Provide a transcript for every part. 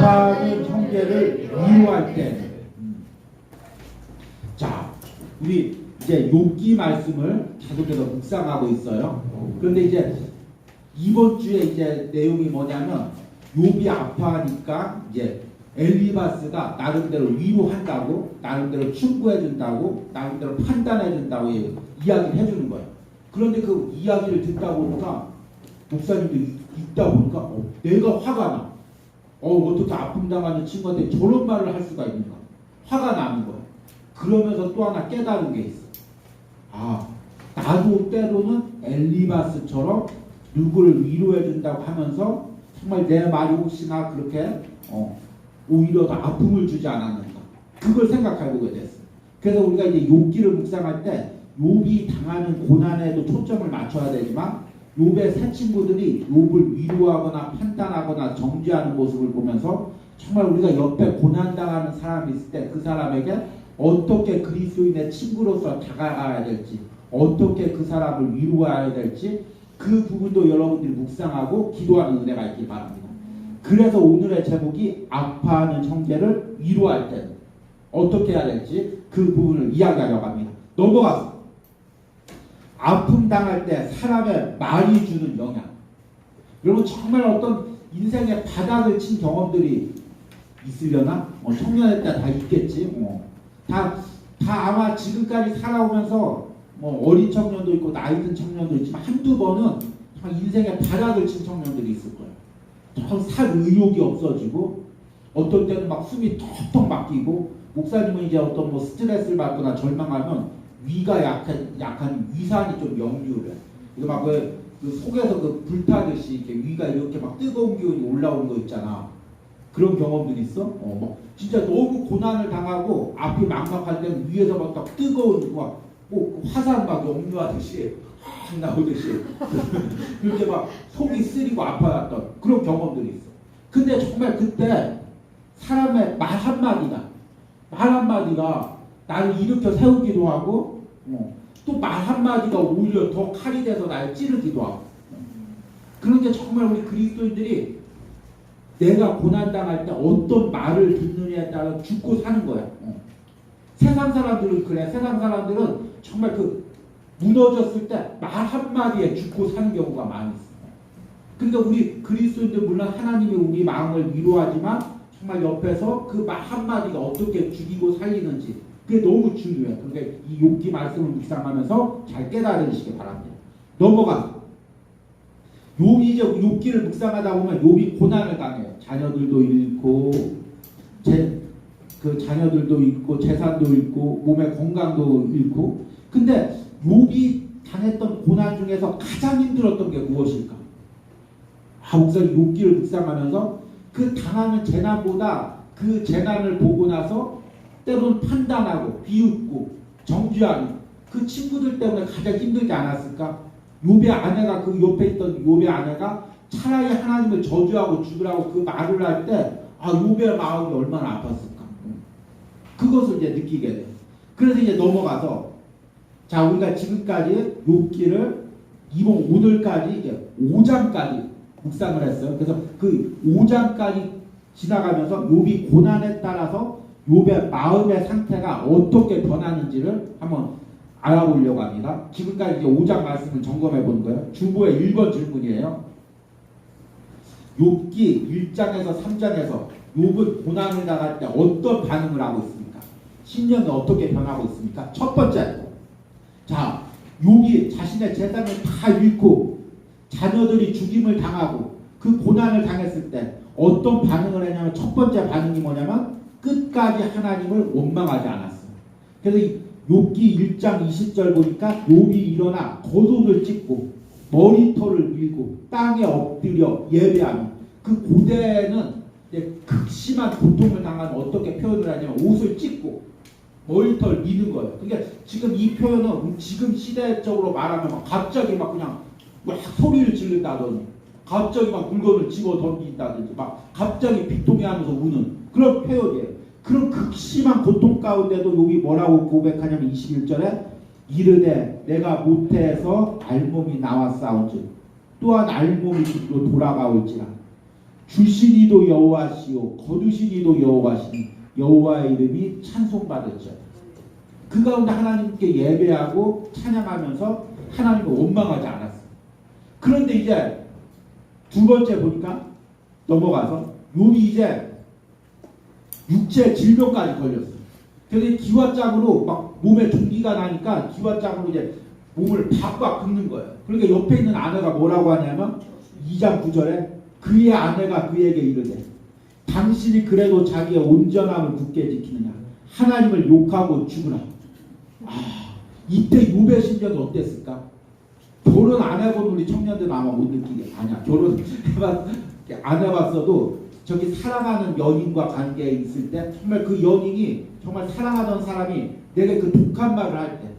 아파하는 형제를 위로할 때. 자, 우리 이제 욥기 말씀을 계속해서 묵상하고 있어요. 그런데 이제 이번 주에 이제 내용이 뭐냐면 욥이 아파하니까 이제 엘리바스가 나름대로 위로한다고, 나름대로 충고해준다고, 나름대로 판단해준다고 이야기를 해주는 거예요. 그런데 그 이야기를 듣다 보니까 목사님도 읽다 보니까 내가 화가 나. 어떻게 아픔 당하는 친구한테 저런 말을 할 수가 있는가. 화가 나는 거예요. 그러면서 또 하나 깨달은 게 있어. 나도 때로는 엘리바스처럼 누구를 위로해준다고 하면서 정말 내 말이 혹시나 그렇게 오히려 더 아픔을 주지 않았는가. 그걸 생각해보게 됐어. 그래서 우리가 이제 욥기를 묵상할 때 욥이 당하는 고난에도 초점을 맞춰야 되지만 욥의 세 친구들이 욥을 위로하거나 판단하거나 정죄하는 모습을 보면서 정말 우리가 옆에 고난당하는 사람이 있을 때 그 사람에게 어떻게 그리스도인의 친구로서 다가가야 될지, 어떻게 그 사람을 위로해야 될지 그 부분도 여러분들이 묵상하고 기도하는 은혜가 있길 바랍니다. 그래서 오늘의 제목이 아파하는 형제를 위로할 때 어떻게 해야 될지 그 부분을 이야기하려고 합니다. 넘어가서 아픔 당할 때 사람의 말이 주는 영향. 여러분 정말 어떤 인생의 바닥을 친 경험들이 있으려나? 청년의 때 다 있겠지. 다 아마 지금까지 살아오면서 어린 청년도 있고 나이 든 청년도 있지만 한두 번은 인생의 바닥을 친 청년들이 있을 거예요. 살 의욕이 없어지고 어떤 때는 막 숨이 턱턱 막히고 목사님은 이제 어떤 스트레스를 받거나 절망하면 위가 약한 위산이 좀 역류를 해. 그래서 막 그 속에서 그 불타듯이 이렇게 위가 이렇게 막 뜨거운 기운이 올라오는 거 있잖아. 그런 경험들이 있어? 진짜 너무 고난을 당하고 앞이 막막할 때는 위에서 막 뜨거운 화산 막 역류하듯이 나오듯이 그렇게 막 속이 쓰리고 아파했던 그런 경험들이 있어. 근데 정말 그때 사람의 말 한마디가 나를 일으켜 세우기도 하고 또 말 한마디가 오히려 더 칼이 돼서 나를 찌르기도 하고. 그런데 정말 우리 그리스도인들이 내가 고난당할 때 어떤 말을 듣느냐에 따라 죽고 사는 거야. 세상 사람들은 그래. 세상 사람들은 정말 무너졌을 때 말 한마디에 죽고 사는 경우가 많이 있어요. 그러니까 우리 그리스도인들 물론 하나님이 우리 마음을 위로하지만 정말 옆에서 그 말 한마디가 어떻게 죽이고 살리는지 그게 너무 중요해요. 그러니까 이 욥기 말씀을 묵상하면서 잘 깨달으시기 바랍니다. 넘어가. 욥이 이제 욥기를 묵상하다 보면 욥이 고난을 당해요. 자녀들도 잃고 자녀들도 잃고 재산도 잃고 몸의 건강도 잃고. 근데 욥이 당했던 고난 중에서 가장 힘들었던 게 무엇일까? 목사님 욥기를 묵상하면서 그 당하는 재난보다 그 재난을 보고 나서 때로는 판단하고 비웃고 정죄하는 그 친구들 때문에 가장 힘들지 않았을까? 욥의 아내가 그 옆에 있던 욥의 아내가 차라리 하나님을 저주하고 죽으라고 그 말을 할 때 욥의 마음이 얼마나 아팠을까? 그것을 이제 느끼게 돼요. 그래서 이제 넘어가서 자 우리가 지금까지 욥기를 이번 오늘까지 이제 5장까지 묵상을 했어요. 그래서 그 5장까지 지나가면서 욥이 고난에 따라서 욥의 마음의 상태가 어떻게 변하는지를 한번 알아보려고 합니다. 지금까지 이제 5장 말씀을 점검해 보는 거예요. 주보의 1번 질문이에요. 욥기 1장에서 3장에서 욥은 고난을 당할 때 어떤 반응을 하고 있습니까? 신념이 어떻게 변하고 있습니까? 첫 번째, 자 욥이 자신의 재산을 다 잃고 자녀들이 죽임을 당하고 그 고난을 당했을 때 어떤 반응을 했냐면 첫 번째 반응이 뭐냐면 끝까지 하나님을 원망하지 않았어요. 그래서 욥기 1장 20절 보니까 욥이 일어나 겉옷을 찢고 머리털을 밀고 땅에 엎드려 예배하며 그 고대에는 극심한 고통을 당하면 어떻게 표현을 하냐면 옷을 찢고 머리털 미는 거예요. 그러니까 지금 이 표현은 지금 시대적으로 말하면 갑자기 막 그냥 막 소리를 지른다든지 갑자기 막 물건을 집어 던진다든지 막 갑자기 비통해하면서 우는 그런 표현이에요. 그런 극심한 고통 가운데도 욥이 뭐라고 고백하냐면 21절에 이르되 내가 모태에서 알몸이 나왔사온즉 또한 알몸이 집으로 돌아가올지라 주시니도 여호와시요 거두시니도 여호와시니 여호와의 이름이 찬송받았죠. 그 가운데 하나님께 예배하고 찬양하면서 하나님을 원망하지 않았어요. 그런데 이제 두 번째 보니까 넘어가서 욥이 이제 육체 질병까지 걸렸어요. 그래서 기와짝으로 막 몸에 종기가 나니까 기와짝으로 이제 몸을 박박 긁는 거예요. 그러니까 옆에 있는 아내가 뭐라고 하냐면 2장 9절에 그의 아내가 그에게 이르되 당신이 그래도 자기의 온전함을 굳게 지키느냐 하나님을 욕하고 죽으라. 이때 욥의 심정이 어땠을까? 결혼 안 해본 우리 청년들은 아마 못 느끼게. 아니야, 결혼 안 해봤어도 저기 사랑하는 연인과 관계에 있을 때 정말 그 연인이 정말 사랑하던 사람이 내게 그 독한 말을 할 때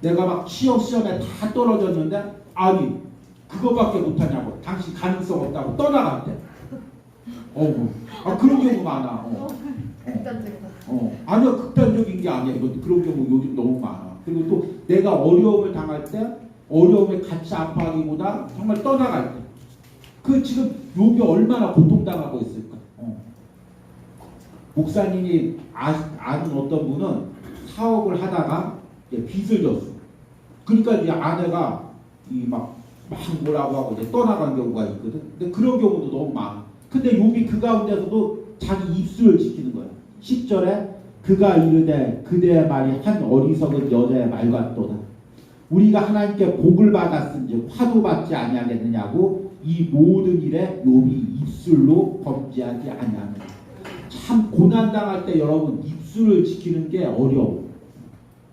내가 막 취업 시험에 다 떨어졌는데 아니 그거밖에 못하냐고 당신 가능성 없다고 떠나갈 때 그런 경우 많아. 극단적이다. 아니요, 극단적인 게 아니야. 그런 경우 요즘 너무 많아. 그리고 또 내가 어려움을 당할 때 어려움을 같이 아파하기보다 정말 떠나갈 때 그 지금 욥이 얼마나 고통당하고 있을까. 목사님이 아는 어떤 분은 사업을 하다가 빚을 졌어. 그러니까 이제 아내가 막 뭐라고 하고 이제 떠나간 경우가 있거든. 근데 그런 경우도 너무 많아. 근데 욥이 그 가운데서도 자기 입술을 지키는 거야. 10절에 그가 이르되 그대의 말이 한 어리석은 여자의 말 같도다. 우리가 하나님께 복을 받았은즉 화도 받지 아니하겠느냐고 이 모든 일에 욥이 입술로 범죄하지 아니하느냐. 참 고난당할 때 여러분 입술을 지키는 게 어려워.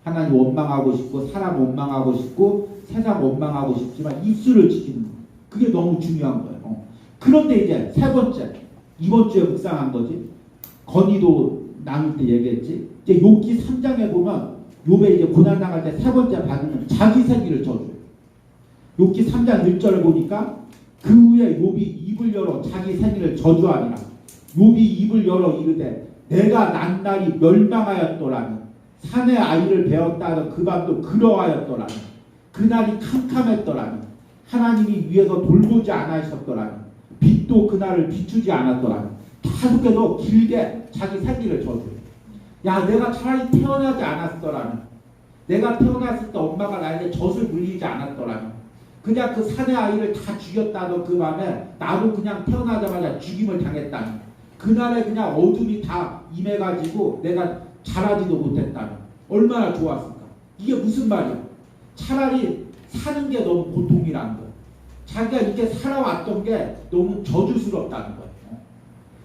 하나님 원망하고 싶고 사람 원망하고 싶고 세상 원망하고 싶지만 입술을 지키는 거 그게 너무 중요한 거예요. 그런데 이제 세 번째 이번 주에 묵상한 거지. 건의도 나눌 때 얘기했지. 이제 욥기 3장에 보면 욥의 이제 고난 당할 때 세 번째 반응은 자기 생기를 저주요. 욥기 3장 1절을 보니까 그 후에 욥이 입을 열어 자기 생일을 저주하니라. 욥이 입을 열어 이르되 내가 난 날이 멸망하였더라니 산의 아이를 베었다는 그 밤도 그러하였더라니 그날이 캄캄했더라니 하나님이 위에서 돌보지 않으셨더라니 빛도 그날을 비추지 않았더라니. 다섯개도 길게 자기 생일을 저주요. 야 내가 차라리 태어나지 않았더라면 내가 태어났을 때 엄마가 나에게 젖을 물리지 않았더라면 그냥 그 산의 아이를 다 죽였다던 그 밤에 나도 그냥 태어나자마자 죽임을 당했다니 그날에 그냥 어둠이 다 임해가지고 내가 자라지도 못했다면 얼마나 좋았을까. 이게 무슨 말이야. 차라리 사는 게 너무 고통이라는 거야. 자기가 이렇게 살아왔던 게 너무 저주스럽다는 거야.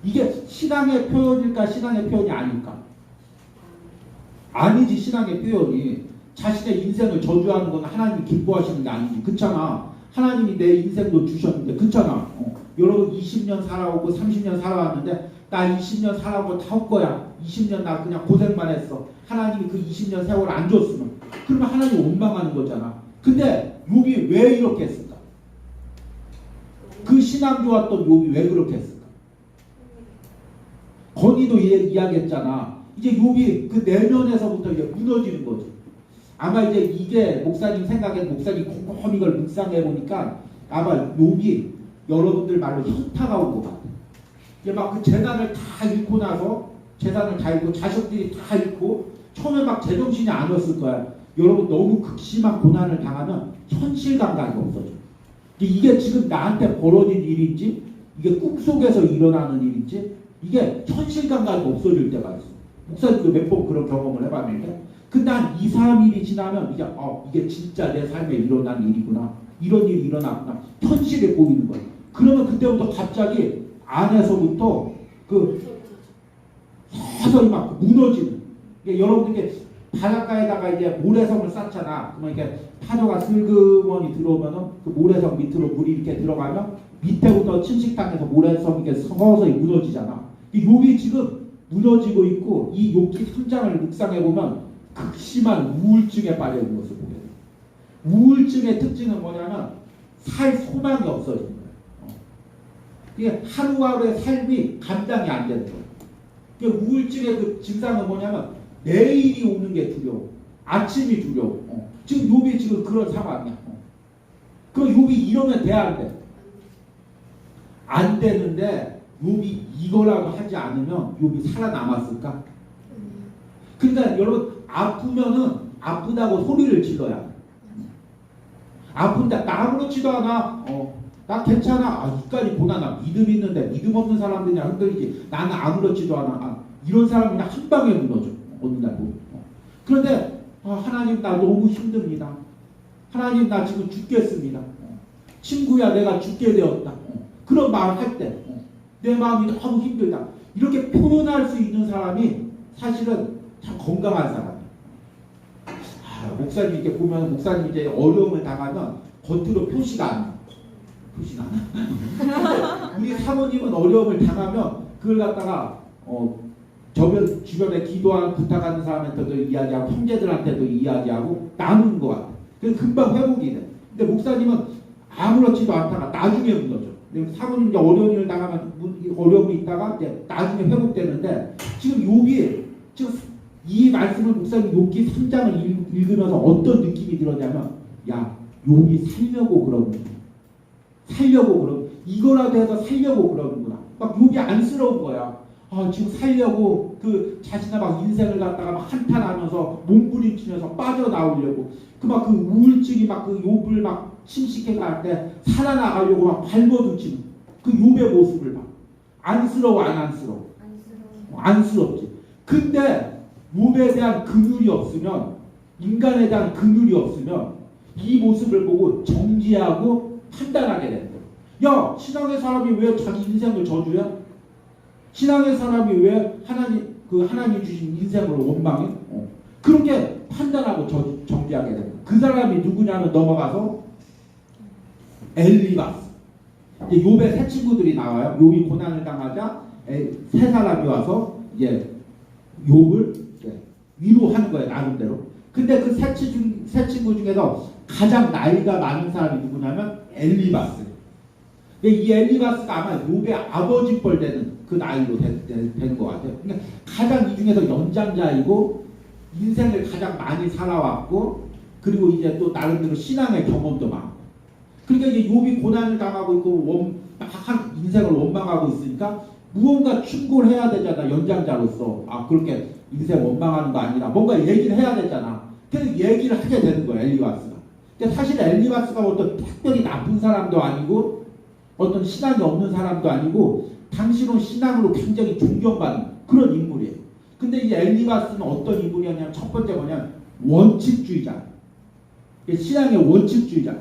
이게 신앙의 표현일까 신앙의 표현이 아닐까. 아니지. 신앙의 표현이 자신의 인생을 저주하는 건 하나님이 기뻐하시는 게 아니지. 그렇잖아. 하나님이 내 인생도 주셨는데 그렇잖아. 여러분 20년 살아오고 30년 살아왔는데 나 20년 살아오고 다 할 거야. 20년 나 그냥 고생만 했어. 하나님이 그 20년 세월 안 줬으면 그러면 하나님 원망하는 거잖아. 근데 욥이 왜 이렇게 했을까? 그 신앙 좋았던 욥이 왜 그렇게 했을까? 건의도 이야기했잖아. 이제 욥이 그 내면에서부터 이제 무너지는 거지. 아마 이제 이게 목사님 생각에 목사님 곰곰이 이걸 묵상해 보니까 아마 욥이 여러분들 말로 현타가 온 것 같아. 이제 막 그 재산을 다 잃고 나서 재산을 다 잃고 자식들이 다 잃고 처음에 막 제정신이 아니었을 거야. 여러분 너무 극심한 고난을 당하면 현실 감각이 없어져. 이게 지금 나한테 벌어진 일인지 이게 꿈속에서 일어나는 일인지 이게 현실 감각이 없어질 때가 있어. 목사님도 몇 번 그런 경험을 해봤는데 근데 한 2, 3일이 지나면 이제 이게 진짜 내 삶에 일어난 일이구나. 이런 일이 일어났구나. 현실에 보이는 거야. 그러면 그때부터 갑자기 안에서부터 서서히 막 무너지는. 여러분들께 바닷가에다가 이제 모래성을 쌓잖아. 그러면 이렇게 파도가 슬그머니 들어오면은 그 모래성 밑으로 물이 이렇게 들어가면 밑에부터 침식당해서 모래성이 이렇게 서서히 무너지잖아. 이 욥이 지금 무너지고 있고 이 욥기 3장을 묵상해 보면 극심한 우울증에 빠져 있는 것을 보게 돼요. 우울증의 특징은 뭐냐면 살 소망이 없어지는 거예요. 이게 하루하루의 삶이 감당이 안 되는 거예요. 우울증의 그 증상은 뭐냐면 내일이 오는 게 두려워. 아침이 두려워. 지금 욥이 지금 그런 상황이야. 그 욥이 이러면 돼야 안 돼. 안 되는데 욥이 이거라도 하지 않으면 욥이 살아남았을까? 그러니까 여러분 아프면은 아프다고 소리를 질러야 돼. 아픈데 나 아무렇지도 않아. 나 괜찮아. 이까지 고난아. 믿음 있는데 믿음 없는 사람들이냐 흔들리지. 나는 아무렇지도 않아. 이런 사람이 한 방에 무너져. 어느 날 보면. 그런데 하나님 나 너무 힘듭니다. 하나님 나 지금 죽겠습니다. 친구야 내가 죽게 되었다. 그런 말을 할 때 내 마음이 너무 힘들다. 이렇게 표현할 수 있는 사람이 사실은 참 건강한 사람이에요. 목사님 이렇게 보면 목사님 이제 어려움을 당하면 겉으로 표시가 안 나. 표시가 안 나. 우리 사모님은 어려움을 당하면 그걸 갖다가 주변에 기도하는 부탁하는 사람한테도 이야기하고 형제들한테도 이야기하고 나누는 것 같아. 그래서 금방 회복이 돼. 근데 목사님은 아무렇지도 않다가 나중에 무너져. 사모님 이제 어려운 일을 당하면 어려움이 있다가 이제 나중에 회복되는데 지금 욥이 지금 이 말씀을 목사님 욥기 3장을 읽으면서 어떤 느낌이 들었냐면 야 욥이 살려고 그러는 이거라도 해서 살려고 그러는구나. 막 욥이 안쓰러운 거야. 지금 살려고 그 자신의 막 인생을 갖다가 막 한탄하면서 몸부림치면서 빠져나오려고 그 우울증이 막 그 욥을 막 침식해 갈 때 살아나가려고 막 발버둥치는 그 욥의 모습을 봐. 안쓰러워 안 안쓰러워? 안쓰럽지. 근데 욥에 대한 긍휼이 없으면 인간에 대한 긍휼이 없으면 이 모습을 보고 정지하고 판단하게 되는 거야. 야 신앙의 사람이 왜 자기 인생을 저주해? 신앙의 사람이 왜 하나님 주신 인생을 원망해? 그렇게 판단하고 정지하게 됩니다. 그 사람이 누구냐면 넘어가서 엘리바스. 이제 욥의 세 친구들이 나와요. 욥이 고난을 당하자 세 사람이 와서 이제 욥을 위로하는 거예요. 나름대로. 근데 그 세 친구 중에서 가장 나이가 많은 사람이 누구냐면 엘리바스. 이 엘리바스가 아마 욥의 아버지 뻘 되는 그 나이로 되는 것 같아요. 그러니까 가장 이 중에서 연장자이고 인생을 가장 많이 살아왔고 그리고 이제 또 나름대로 신앙의 경험도 많고 그러니까 이제 욥이 고난을 당하고 있고 한 인생을 원망하고 있으니까 무언가 충고를 해야 되잖아. 연장자로서 그렇게 인생 원망하는 거 아니라 뭔가 얘기를 해야 되잖아. 그래서 얘기를 하게 되는 거야 엘리바스가. 근데 사실 엘리바스가 어떤 특별히 나쁜 사람도 아니고 어떤 신앙이 없는 사람도 아니고 당시로 신앙으로 굉장히 존경받는 그런 인물이에요. 근데 이 엘리바스는 어떤 인물이었냐면 첫 번째 뭐냐면 원칙주의자. 신앙의 원칙주의자.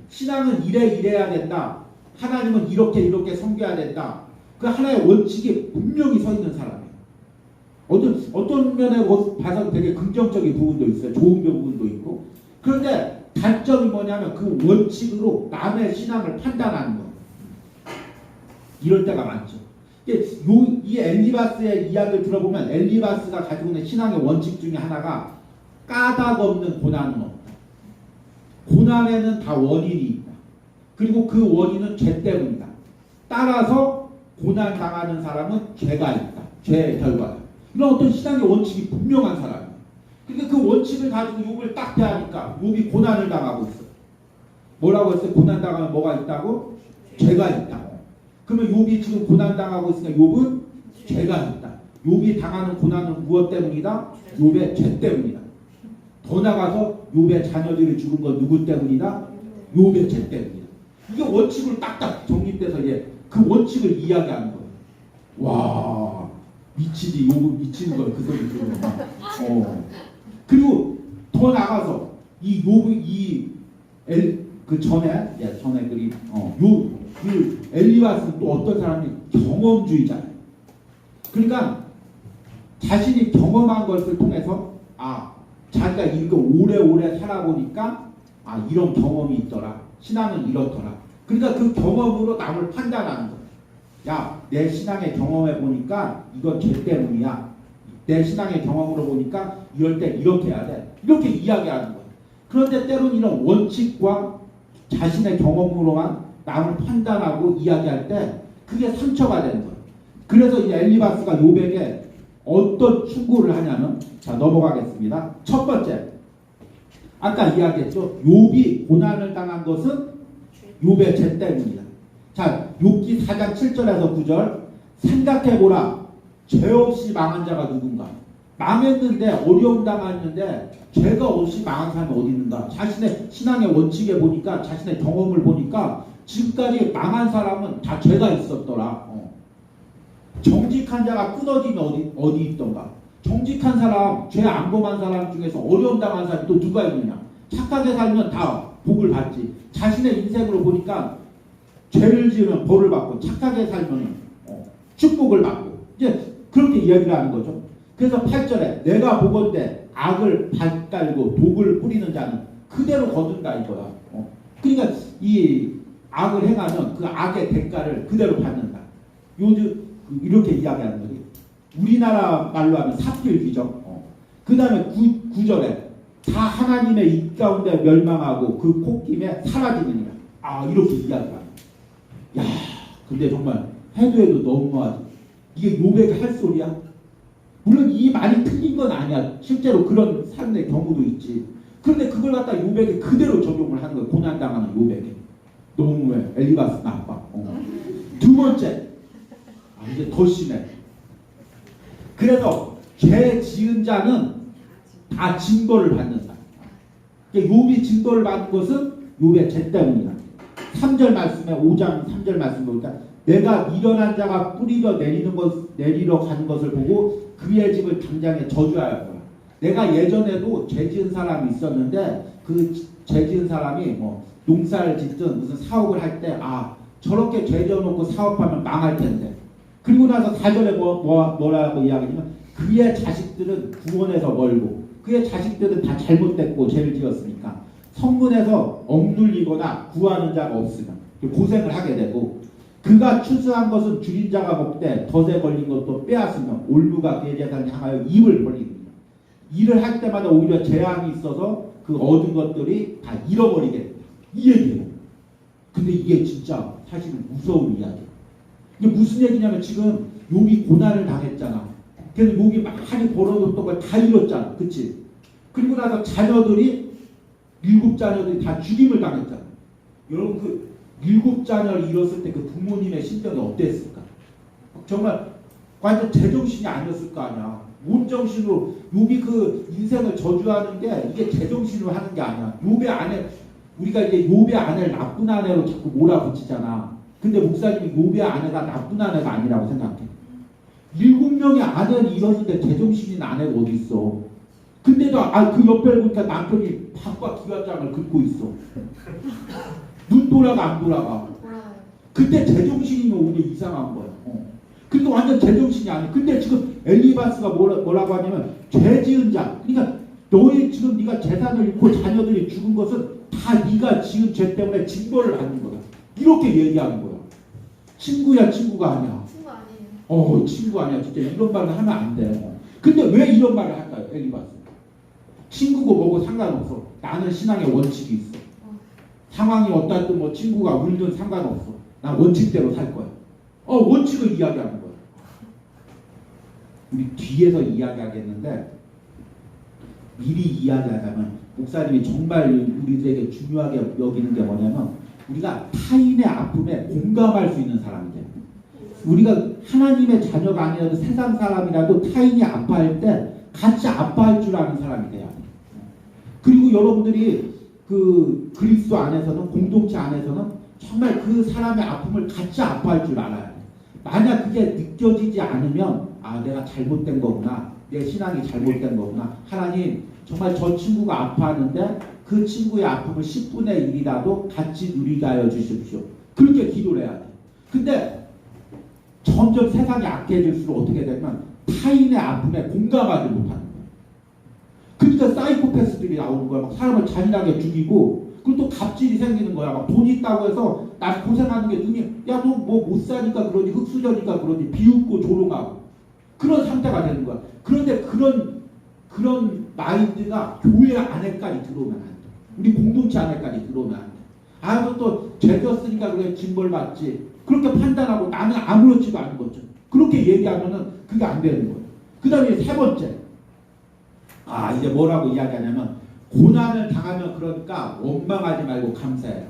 신앙은 이래야 된다. 하나님은 이렇게 섬겨야 된다. 그 하나의 원칙이 분명히 서 있는 사람이에요. 어떤 면에 봐서 되게 긍정적인 부분도 있어요. 좋은 부분도 있고. 그런데 단점이 뭐냐면 그 원칙으로 남의 신앙을 판단하는 거예요. 이럴 때가 많죠. 이 엘리바스의 이야기를 들어보면 엘리바스가 가지고 있는 신앙의 원칙 중에 하나가 까닭 없는 고난은 없다. 고난에는 다 원인이 있다. 그리고 그 원인은 죄 때문이다. 따라서 고난 당하는 사람은 죄가 있다. 죄의 결과다. 이런 어떤 신앙의 원칙이 분명한 사람이에요. 그러니까 그 원칙을 가지고 욥을 딱 대하니까 욥이 고난을 당하고 있어. 뭐라고 했어요? 고난 당하면 뭐가 있다고? 죄가 있다. 그러면 욥이 지금 고난 당하고 있으니까 욥은 죄가 있다. 욥이 당하는 고난은 무엇 때문이다? 욥의 죄 때문이다. 더 나가서 욥의 자녀들이 죽은 건 누구 때문이다? 욥의 죄 때문이다. 이게 원칙으로 딱딱 정립돼서 이제 그 원칙을 이야기하는 거예요. 와 미치지. 욥은 미치는 거예요. 그 소리 들으면. 그리고 더 나가서 이 욥이 전에 그리 그 엘리바스는 또 어떤 사람이 경험주의자예요. 그러니까 자신이 경험한 것을 통해서 자기가 이거 오래오래 살아보니까 이런 경험이 있더라. 신앙은 이렇더라. 그러니까 그 경험으로 남을 판단하는 거야. 야, 내 신앙의 경험해 보니까 이건 죄 때문이야. 내 신앙의 경험으로 보니까 이럴 때 이렇게 해야 돼. 이렇게 이야기하는 거야. 그런데 때로는 이런 원칙과 자신의 경험으로만 남을 판단하고 이야기할 때 그게 상처가 되는 거예요. 그래서 이 엘리바스가 욥에게 어떤 충고를 하냐면 자 넘어가겠습니다. 첫 번째 아까 이야기했죠. 욥이 고난을 당한 것은 욥의 죄 때문이다. 자 욥기 4장 7절에서 9절 생각해보라. 죄 없이 망한 자가 누군가. 망했는데 어려움 당했는데 죄가 없이 망한 사람이 어디 있는가. 자신의 신앙의 원칙에 보니까 자신의 경험을 보니까 지금까지 망한 사람은 다 죄가 있었더라. 정직한 자가 끊어지면 어디 있던가. 정직한 사람, 죄 안 범한 사람 중에서 어려움 당한 사람이 또 누가 있느냐. 착하게 살면 다 복을 받지. 자신의 인생으로 보니까 죄를 지으면 벌을 받고 착하게 살면 축복을 받고 이제 그렇게 이야기를 하는 거죠. 그래서 8절에 내가 보건대 악을 밭갈고 독을 뿌리는 자는 그대로 거둔다 이거야. 그러니까 이 악을 행하면 그 악의 대가를 그대로 받는다. 요즘 이렇게 이야기하는 거지. 우리나라 말로 하면 삽질귀정. 그 다음에 9절에 다 하나님의 입 가운데 멸망하고 그 콧김에 사라지느니라. 이렇게 이야기합니다. 야, 근데 정말 해도 너무하지. 이게 욥에게 할 소리야? 물론 이 말이 틀린 건 아니야. 실제로 그런 삶의 경우도 있지. 그런데 그걸 갖다 욥에게 그대로 적용을 하는 거야. 고난당하는 욥에게. 너무해. 엘리바스 나빠. 두 번째. 이제 더 심해. 그래서 죄 지은 자는 다 징벌을 받는다. 욥이 징벌을 받는 것은 욥의 죄 때문이다. 3절 말씀에 5장 3절 말씀 보니까 내가 미련한 자가 뿌리려 내리러 가는 것을 보고 그의 집을 당장에 저주하였더라. 내가 예전에도 죄 지은 사람이 있었는데 그 죄 지은 사람이 뭐 농사를 짓든 무슨 사업을 할 때 저렇게 죄 지어놓고 사업하면 망할 텐데. 그리고 나서 4절에 뭐라고 이야기하냐면 그의 자식들은 구원에서 멀고 그의 자식들은 다 잘못됐고 죄를 지었으니까 성문에서 억눌리거나 구하는 자가 없으면 고생을 하게 되고 그가 추수한 것은 줄인 자가 먹되 덫에 걸린 것도 빼앗으며 올무가 그의 재산을 향하여 입을 벌립니다. 일을 할 때마다 오히려 재앙이 있어서 그 얻은 것들이 다 잃어버리게 됩니다. 이 얘기예요. 근데 이게 진짜 사실은 무서운 이야기예요. 이게 무슨 얘기냐면 지금 욥이 고난을 당했잖아. 그래서 욥이 많이 벌어뒀던 걸 다 잃었잖아. 그치? 그리고 나서 자녀들이 7자녀들이 다 죽임을 당했잖아. 여러분 그 7자녀를 잃었을 때 그 부모님의 심정이 어땠을까? 정말 완전 제정신이 아니었을 거 아니야. 온 정신으로 욥이 그 인생을 저주하는 게 이게 제정신으로 하는 게 아니야. 욥의 아내 우리가 이제 욥의 아내를 나쁜 아내로 자꾸 몰아붙이잖아. 근데 목사님이 욥의 아내가 나쁜 아내가 아니라고 생각해. 7명의 아내를 잃었는데 제정신인 아내가 어디 있어? 근데도 그 옆에 보니까 남편이 밥과 기관장을 긁고 있어. 눈 돌아가 안 돌아가. 그때 제정신이면 오히려 이상한 거야. 그러니까 완전 제정신이 아니야. 근데 지금 엘리바스가 뭐라고 하냐면 죄 지은 자. 그러니까 너의 지금 네가 재산을 잃고 자녀들이 죽은 것은 다 네가 지은 죄 때문에 징벌을 받는 거야. 이렇게 얘기하는 거야. 친구야 친구가 아니야. 친구 아니에요. 친구 아니야. 진짜 이런 말을 하면 안 돼. 근데 왜 이런 말을 할까요? 엘리바스. 친구고 뭐고 상관없어. 나는 신앙의 원칙이 있어. 상황이 어떻든 뭐 친구가 울든 상관없어. 난 원칙대로 살 거야. 원칙을 이야기하는 거야. 우리 뒤에서 이야기하겠는데 미리 이야기하자면 목사님이 정말 우리들에게 중요하게 여기는 게 뭐냐면 우리가 타인의 아픔에 공감할 수 있는 사람이 돼. 우리가 하나님의 자녀가 아니라도 세상 사람이라도 타인이 아파할 때 같이 아파할 줄 아는 사람이 돼야 돼. 그리고 여러분들이 그 그리스도 안에서는 공동체 안에서는 정말 그 사람의 아픔을 같이 아파할 줄 알아야 돼. 만약 그게 느껴지지 않으면 내가 잘못된 거구나. 내 신앙이 잘못된 거구나. 하나님 정말 저 친구가 아파하는데 그 친구의 아픔을 10분의 1이라도 같이 누리게 하여 주십시오. 그렇게 기도를 해야 돼. 근데 점점 세상이 악해질수록 어떻게 되면 타인의 아픔에 공감하지 못하는 거야. 그러니까 사이코패스들이 나오는 거야. 막 사람을 잔인하게 죽이고 그리고 또 갑질이 생기는 거야. 막 돈 있다고 해서 나 고생하는 게 눈이 야 너 뭐 못 사니까 그러니 흙수저니까 그러니 비웃고 조롱하고 그런 상태가 되는 거야. 그런데 그런 마인드가 교회 안에까지 들어오면 안 돼. 우리 공동체 안에까지 들어오면 안 돼. 그것도 죄졌으니까 그래 징벌 받지. 그렇게 판단하고 나는 아무렇지도 않은 거죠. 그렇게 얘기하면은 그게 안 되는 거예요. 그 다음에 세 번째. 이제 뭐라고 이야기하냐면 고난을 당하면 그러니까 원망하지 말고 감사해요.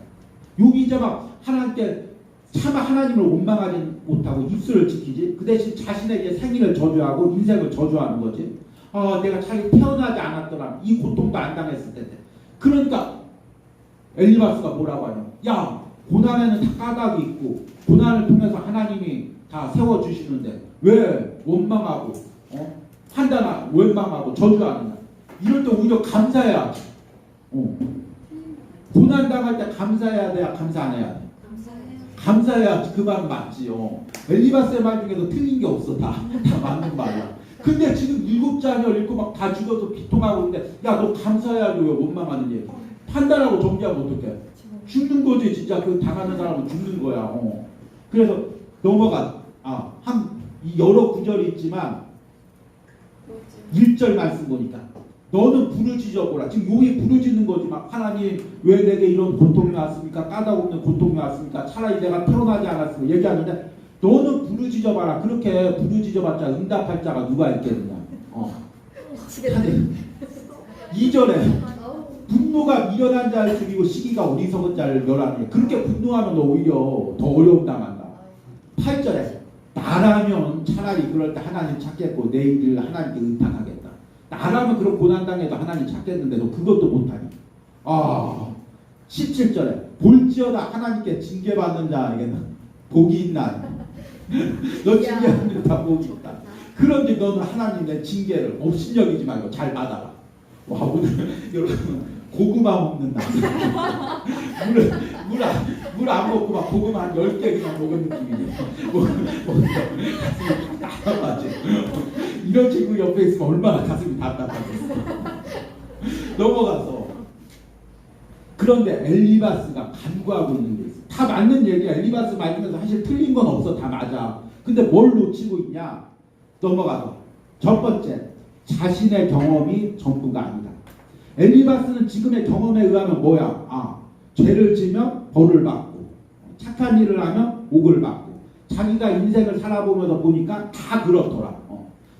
여기 이제 막 하나님께 차마 하나님을 원망하지 못하고 입술을 지키지. 그 대신 자신에게 생일을 저주하고 인생을 저주하는 거지. 내가 차라리 태어나지 않았더라면 이 고통도 안 당했을 텐데. 그러니까 엘리바스가 뭐라고 하냐. 야, 고난에는 다 까닭이 있고 고난을 통해서 하나님이 다 세워주시는데 왜 원망하고 판단하고 원망하고 저주하느냐. 이럴 때 오히려 감사해야지. 고난 당할 때 감사해야 돼야 감사 안 해야 돼? 감사해야지. 그 말 맞지요. 엘리바스의 말 중에서 틀린 게 없어. 다 맞는 말이야. 근데 지금 7자녀를 잃고 막 다 죽어서 비통하고 있는데 야, 너 감사해야지. 왜 원망하는 얘기. 판단하고 정지하면 어떡해? 죽는 거지. 진짜 그 당하는 사람은 죽는 거야. 그래서 넘어가. 여러 구절이 있지만 1절 말씀 보니까 너는 부르짖어보라. 지금 용이 부르짖는 거지. 막 하나님 왜 내게 이런 고통이 왔습니까? 까닭 없는 고통이 왔습니까? 차라리 내가 태어나지 않았으면 얘기하는데 너는 부르짖어봐라. 그렇게 부르짖어봤자 응답할 자가 누가 있겠느냐. 2절에 분노가 미련한 자를 죽이고 시기가 어리석은 자를 멸하느니. 그렇게 분노하면 너 오히려 더 어려움 당한다. 8절에 나라면 차라리 그럴 때 하나님 찾겠고 내 일을 하나님께 의탁하겠다. 나라면 그런 고난당해도 하나님 찾겠는데 너 그것도 못하니. 17절에 볼지어다 하나님께 징계받는 자에게는 복이 있나. 너 징계받는 다 복이 있다. 그런데 너는 하나님 내 징계를 업신여기지 말고 잘 받아라. 와, 오늘 여러분 고구마 먹는 날. 물 안 먹고 막 고구마 한 10개 그냥 먹은 느낌이네. 가슴이 답답하지. 이런 친구 옆에 있으면 얼마나 가슴이 답답하겠어. 넘어가서 그런데 엘리바스가 간구하고 있는 게 있어. 다 맞는 얘기야. 엘리바스 말씀에서 사실 틀린 건 없어. 다 맞아. 근데 뭘 놓치고 있냐. 넘어가서 첫 번째, 자신의 경험이 전부가 아니다. 엘리바스는 지금의 경험에 의하면 뭐야? 죄를 지면 벌을 받고 착한 일을 하면 복을 받고 자기가 인생을 살아보면서 보니까 다 그렇더라.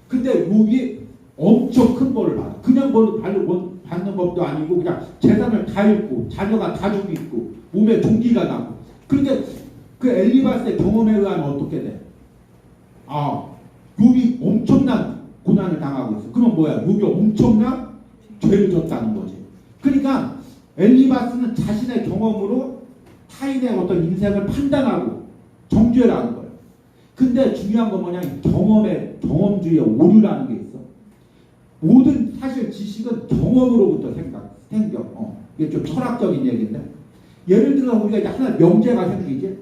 근데 욥이 엄청 큰 벌을 받아. 그냥 벌을 받는 법도 아니고 그냥 재산을 다 잃고 자녀가 다 죽고 몸에 종기가 나고. 그런데 그 엘리바스의 경험에 의하면 어떻게 돼? 욥이 엄청난 고난을 당하고 있어. 그럼 뭐야? 욥이 엄청난 죄를 졌다는 거지. 그러니까 엘리바스는 자신의 경험으로 타인의 어떤 인생을 판단하고 정죄를 하는 거예요. 근데 중요한 건 뭐냐? 경험주의의 오류라는 게 있어. 모든 사실 지식은 경험으로부터 생겨. 이게 좀 철학적인 얘기인데. 예를 들어 우리가 이제 하나 명제가 생기지.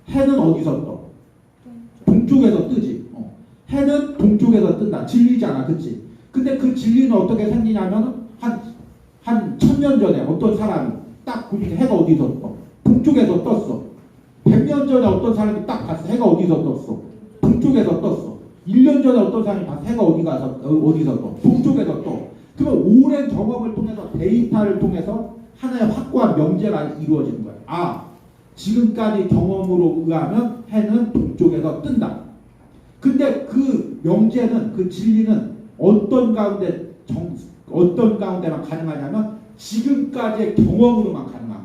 해는 어디서 떠? 동쪽에서 뜨지. 해는 동쪽에서 뜬다. 진리잖아. 그치? 근데 그 진리는 어떻게 생기냐면 한 1000년 전에 어떤 사람이 딱 보니까 해가 어디서 떠? 동쪽에서 떴어. 100년 전에 어떤 사람이 딱 봤어. 해가 어디서 떴어? 동쪽에서 떴어. 1년 전에 어떤 사람이 봤어. 해가 어디서 떠? 동쪽에서 떠. 그러면 오랜 경험을 통해서 데이터를 통해서 하나의 확고한 명제가 이루어지는 거야. 지금까지 경험으로 의하면 해는 동쪽에서 뜬다. 근데 그 명제는, 그 진리는 어떤 가운데만 가능하냐면 지금까지의 경험으로만 가능한 거예요.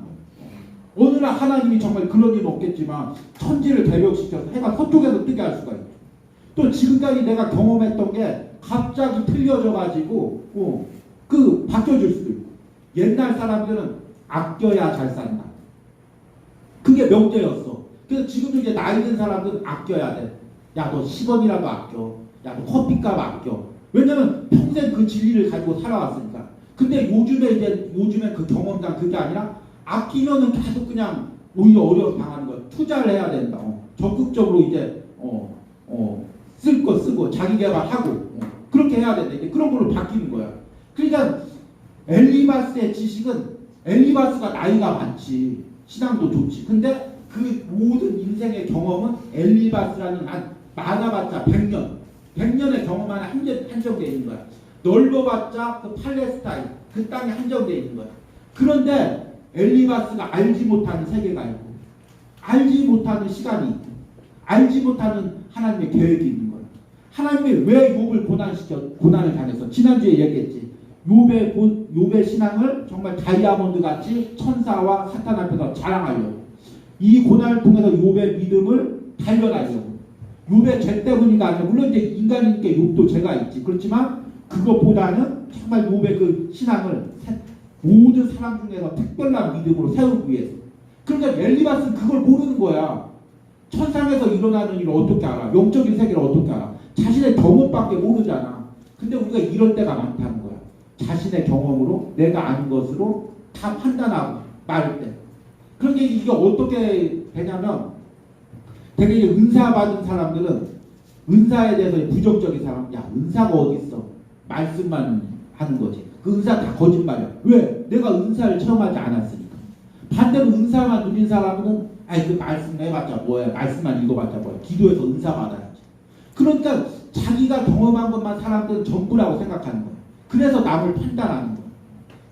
어느 날 하나님이 정말 그런 일은 없겠지만 천지를 대력시켜서 해가 서쪽에서 뜨게 할 수가 있죠. 또 지금까지 내가 경험했던 게 갑자기 틀려져 가지고 바뀌어질 수도 있고. 옛날 사람들은 아껴야 잘 산다. 그게 명제였어. 그래서 지금도 이제 나이 든 사람들은 아껴야 돼. 야, 너 10원이라도 아껴. 야, 너 커피값 아껴. 왜냐면 평생 그 진리를 가지고 살아왔으니까. 근데 요즘에 그 경험상 그게 아니라 아끼면은 계속 그냥 오히려 어려움 당하는 거야. 투자를 해야 된다. 적극적으로 이제 쓸 거 쓰고 자기 개발하고 그렇게 해야 된다. 이제 그런 걸로 바뀌는 거야. 그러니까 엘리바스의 지식은 엘리바스가 나이가 많지. 신앙도 좋지. 근데 그 모든 인생의 경험은 엘리바스라는 많아봤자 100년의 경험 안에 한정되어 있는 거야. 넓어봤자 그 팔레스타인 그 땅에 한정되어 있는 거야. 그런데 엘리바스가 알지 못하는 세계가 있고 알지 못하는 시간이 있고 알지 못하는 하나님의 계획이 있는 거야. 하나님이 왜 욥을 고난을 당해서 지난주에 얘기했지. 욥의 신앙을 정말 다이아몬드 같이 천사와 사탄 앞에서 자랑하려고. 이 고난을 통해서 욥의 믿음을 단련하려고. 욥의 죄 때문이가 아니라 물론 이제 인간이니까 욥도 죄가 있지. 그렇지만 그것보다는 정말 욥의 그 신앙을 모든 사람 중에서 특별한 믿음으로 세우기 위해서. 그러니까 엘리바스는 그걸 모르는 거야. 천상에서 일어나는 일을 어떻게 알아? 영적인 세계를 어떻게 알아? 자신의 경험밖에 모르잖아. 근데 우리가 이런 때가 많다는 거야. 자신의 경험으로 내가 아는 것으로 다 판단하고 말할 때. 그러니까 이게 어떻게 되냐면 되게 이제 은사 받은 사람들은 은사에 대해서 부정적인 사람, 야 은사가 어디 있어? 말씀만 하는 거지. 그 은사 다 거짓말이야. 왜? 내가 은사를 체험하지 않았으니까. 반대로 은사만 누린 사람은 아니 그 말씀 해봤자 뭐야? 말씀만 읽어봤자 뭐야? 기도해서 은사 받아야지. 그러니까 자기가 경험한 것만 사람들은 전부라고 생각하는 거야. 그래서 남을 판단하는 거야.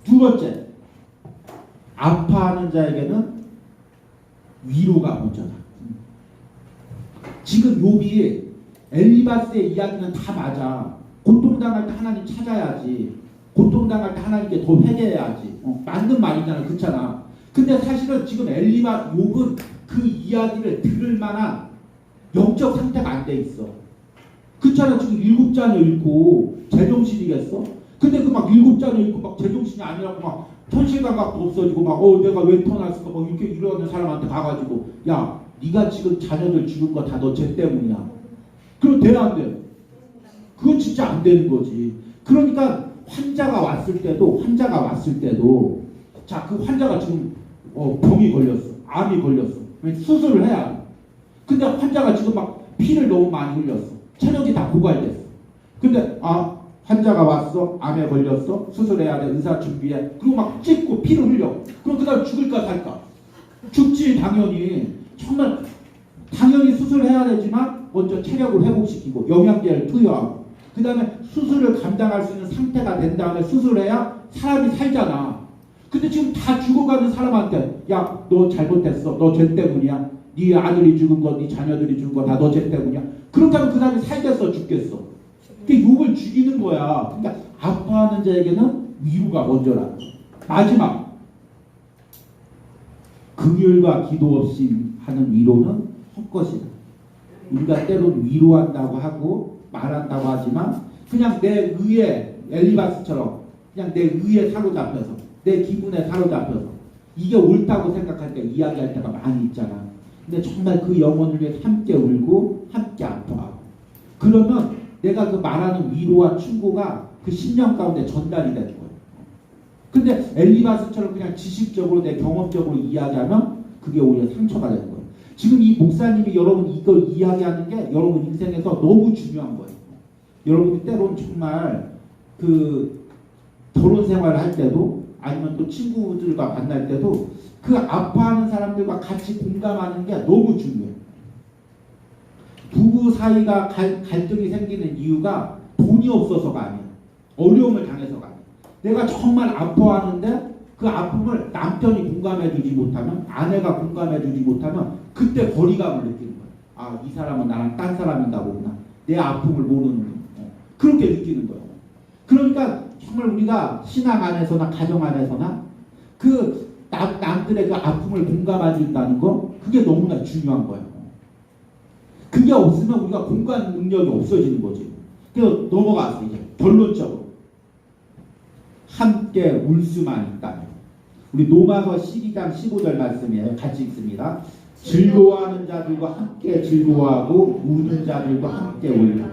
두 번째, 아파하는 자에게는 위로가 먼저다. 지금 욥이 엘리바스의 이야기는 다 맞아. 고통당할 때 하나님 찾아야지. 고통당할 때 하나님께 더 회개해야지. 맞는 말이잖아. 그렇잖아. 근데 사실은 지금 욥은 그 이야기를 들을 만한 영적 상태가 안 돼 있어. 그렇잖아. 지금 7자녀 잃고 제정신이겠어? 근데 그 막 7자녀 잃고 막 제정신이 아니라고 막 현실감각도 없어지고 막 내가 왜 태어났을까 막 이렇게 이러는 사람한테 가가지고 야 네가 지금 자녀들 죽은 거 다 너 죄 때문이야. 그럼 돼 안 돼? 그건 진짜 안 되는 거지. 그러니까 환자가 왔을 때도 자 그 환자가 지금 병이 걸렸어. 암이 걸렸어. 수술을 해야 돼. 근데 환자가 지금 막 피를 너무 많이 흘렸어. 체력이 다 고갈됐어. 근데 환자가 왔어. 암에 걸렸어. 수술해야 돼. 의사 준비해. 그리고 막 찢고 피를 흘려. 그럼 그 다음 죽을까 살까? 죽지 당연히. 정말 당연히 수술해야 되지만 먼저 체력을 회복시키고 영양제를 투여하고 그 다음에 수술을 감당할 수 있는 상태가 된 다음에 수술해야 사람이 살잖아. 근데 지금 다 죽어가는 사람한테 야 너 잘못했어. 너 죄 때문이야. 네 아들이 죽은 거, 네 자녀들이 죽은 거 다 너 죄 때문이야. 그렇게 하면 그 사람이 살겠어 죽겠어. 그게 욕을 죽이는 거야. 그러니까 아파하는 자에게는 위로가 먼저라. 마지막 긍휼과 기도 없이 하는 위로는 헛것이다. 우리가 때론 위로한다고 하고 말한다고 하지만 그냥 내 의에 엘리바스처럼 그냥 내 의에 사로잡혀서 내 기분에 사로잡혀서 이게 옳다고 생각할 때 이야기할 때가 많이 있잖아. 근데 정말 그 영혼을 위해 함께 울고 함께 아파하고 그러면 내가 그 말하는 위로와 충고가 그 심령 가운데 전달이 되는 거예요. 근데 엘리바스처럼 그냥 지식적으로 내 경험적으로 이야기하면 그게 오히려 상처가 되는 거예요. 지금 이 목사님이 여러분 이걸 이야기하는 게 여러분 인생에서 너무 중요한 거예요. 여러분이 때론 정말 그 결혼 생활을 할 때도 아니면 또 친구들과 만날 때도 그 아파하는 사람들과 같이 공감하는 게 너무 중요해요. 부부 사이가 갈등이 생기는 이유가 돈이 없어서가 아니야. 어려움을 당해서가 아니야. 내가 정말 아파하는데 그 아픔을 남편이 공감해주지 못하면 아내가 공감해주지 못하면 그때 거리감을 느끼는 거야. 이 사람은 나랑 딴 사람인가 보구나. 내 아픔을 모르는 거야. 그렇게 느끼는 거야. 그러니까 정말 우리가 신앙 안에서나 가정 안에서나 그 남들의 그 아픔을 공감해준다는 거 그게 너무나 중요한 거예요. 그게 없으면 우리가 공감 능력이 없어지는 거지. 그래서 넘어가서 이제 결론적으로 함께 울 수만 있다면 우리 로마서 12장 15절 말씀이에요. 같이 읽습니다. 즐거워하는 자들과 함께 즐거워하고 우는 자들과 함께 울라.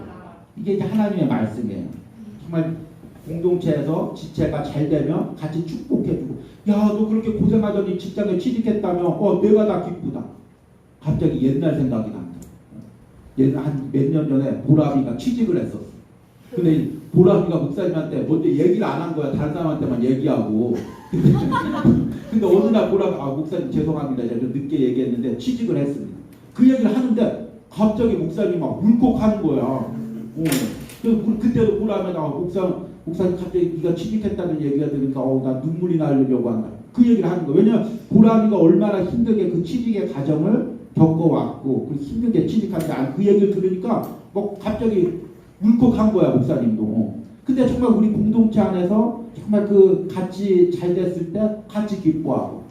이게 이제 하나님의 말씀이에요. 정말 공동체에서 지체가 잘 되면 같이 축복해주고 야 너 그렇게 고생하더니 직장에 취직했다며 내가 다 기쁘다. 갑자기 옛날 생각이 난다. 한 몇 년 전에 보람이가 취직을 했었어. 근데 보람이가 목사님한테 먼저 얘기를 안 한 거야. 다른 사람한테만 얘기하고. 근데 어느 날 보람이 목사님 죄송합니다. 제가 좀 늦게 얘기했는데 취직을 했습니다. 그 얘기를 하는데 갑자기 목사님이 막 울컥하는 거야. 그때 보람이가 목사님 갑자기 네가 취직했다는 얘기가 들으니까 나 눈물이 나려고 한다. 그 얘기를 하는 거야. 왜냐면 보람이가 얼마나 힘들게 그 취직의 과정을 겪어왔고 그 힘들게 취직한다. 그 얘기를 들으니까 뭐 갑자기 울컥한 거야 목사님도. 근데 정말 우리 공동체 안에서 정말 그 같이 잘 됐을 때 같이 기뻐하고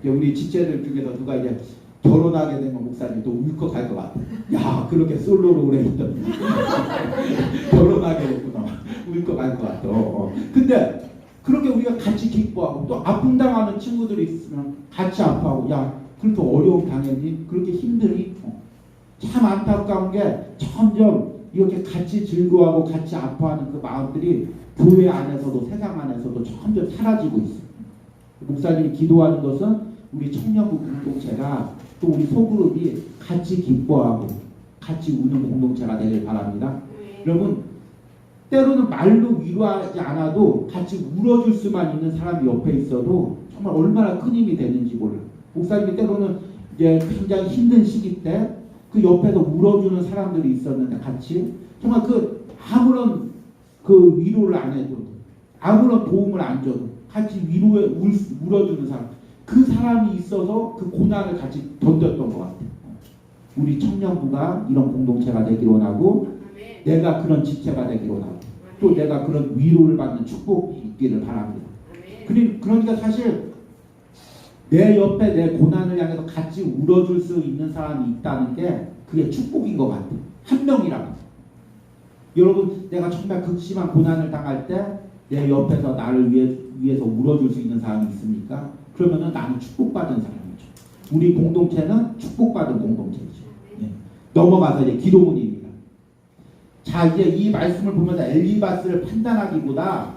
우리 지체들 중에서 누가 이제 결혼하게 되면 목사님도 울컥할 것 같아. 야, 그렇게 솔로로 오래 있던 결혼하게 됐구나. 울컥할 것 같아. 근데 그렇게 우리가 같이 기뻐하고 또 아픔 당하는 친구들이 있으면 같이 아파하고, 야, 그렇게 어려움 당했니? 그렇게 힘드니? 참 안타까운 게 점점 이렇게 같이 즐거워하고 같이 아파하는 그 마음들이 교회 안에서도 세상 안에서도 점점 사라지고 있어요. 목사님이 기도하는 것은 우리 청년부 공동체가 또 우리 소그룹이 같이 기뻐하고 같이 우는 공동체가 되길 바랍니다. 여러분, 때로는 말로 위로하지 않아도 같이 울어줄 수만 있는 사람이 옆에 있어도 정말 얼마나 큰 힘이 되는지 몰라요. 목사님이 때로는 이제 굉장히 힘든 시기 때 그 옆에서 울어주는 사람들이 있었는데 같이 정말 그 아무런 그 위로를 안 해줘도 아무런 도움을 안 줘도 같이 위로에 울어주는 사람, 그 사람이 있어서 그 고난을 같이 던졌던 것 같아요. 우리 청년부가 이런 공동체가 되기를 원하고, 내가 그런 지체가 되기를 원하고, 또 내가 그런 위로를 받는 축복이 있기를 바랍니다. 그러니까 사실 내 옆에 내 고난을 향해서 같이 울어줄 수 있는 사람이 있다는 게 그게 축복인 것 같아요. 한 명이라도. 여러분, 내가 정말 극심한 고난을 당할 때 내 옆에서 나를 위해서 울어줄 수 있는 사람이 있습니까? 그러면은 나는 축복받은 사람이죠. 우리 공동체는 축복받은 공동체이죠. 예. 넘어가서 이제 기도문입니다. 자, 이제 이 말씀을 보면서 엘리바스를 판단하기보다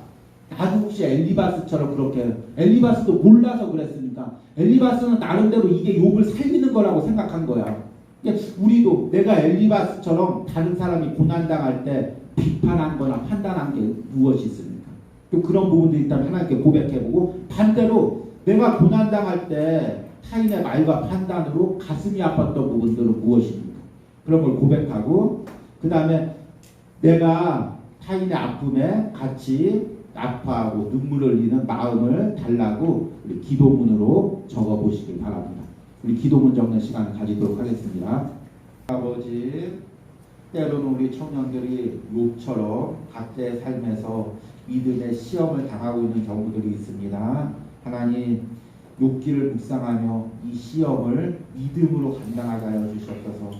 나도 혹시 엘리바스처럼 그렇게, 엘리바스도 몰라서 그랬으니까 엘리바스는 나름대로 이게 욥을 살리는 거라고 생각한 거야. 그러니까 우리도 내가 엘리바스처럼 다른 사람이 고난당할 때 비판한 거나 판단한 게 무엇이 있습니까? 또 그런 부분들이 있다면 하나님께 고백해보고, 반대로 내가 고난당할 때 타인의 말과 판단으로 가슴이 아팠던 부분들은 무엇입니까? 그런 걸 고백하고, 그 다음에 내가 타인의 아픔에 같이 아파하고 눈물을 흘리는 마음을 달라고 우리 기도문으로 적어보시길 바랍니다. 우리 기도문 적는 시간을 가지도록 하겠습니다. 아버지, 때로는 우리 청년들이 욥처럼 각자의 삶에서 믿음의 시험을 당하고 있는 경우들이 있습니다. 하나님, 욥기를 묵상하며 이 시험을 믿음으로 감당하게 하여 주시옵소서.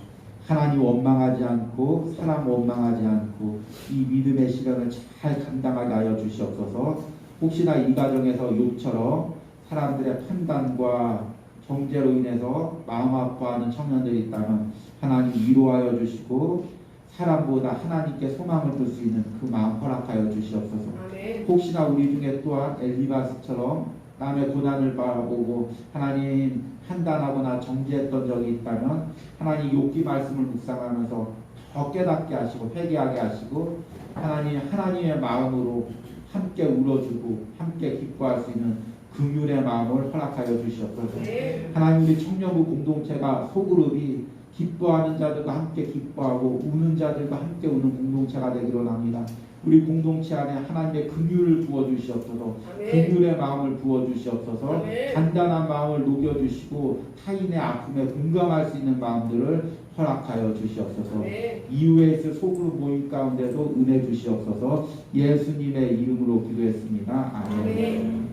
하나님 원망하지 않고 사람 원망하지 않고 이 믿음의 시련을 잘 감당하게 하여 주시옵소서. 혹시나 이 과정에서 욥처럼 사람들의 판단과 정죄로 인해서 마음 아파하는 청년들이 있다면 하나님 위로하여 주시고 사람보다 하나님께 소망을 둘 수 있는 그 마음 허락하여 주시옵소서. 혹시나 우리 중에 또한 엘리바스처럼 남의 고난을 바라보고 하나님 판단하거나 정죄했던 적이 있다면 하나님 욥기 말씀을 묵상하면서 더 깨닫게 하시고 회개하게 하시고 하나님 하나님의 마음으로 함께 울어주고 함께 기뻐할 수 있는 긍휼의 마음을 허락하여 주시옵소서. 하나님, 우리 청년부 공동체가 소그룹이 기뻐하는 자들과 함께 기뻐하고 우는 자들과 함께 우는 공동체가 되기를 원합니다. 우리 공동체 안에 하나님의 긍휼을 부어주시옵소서. 긍휼의 마음을 부어주시옵소서. 단단한 마음을 녹여주시고 타인의 아픔에 공감할 수 있는 마음들을 허락하여 주시옵소서. 이후에 있을 소그룹 모임 가운데도 은혜 주시옵소서. 예수님의 이름으로 기도했습니다. 아멘.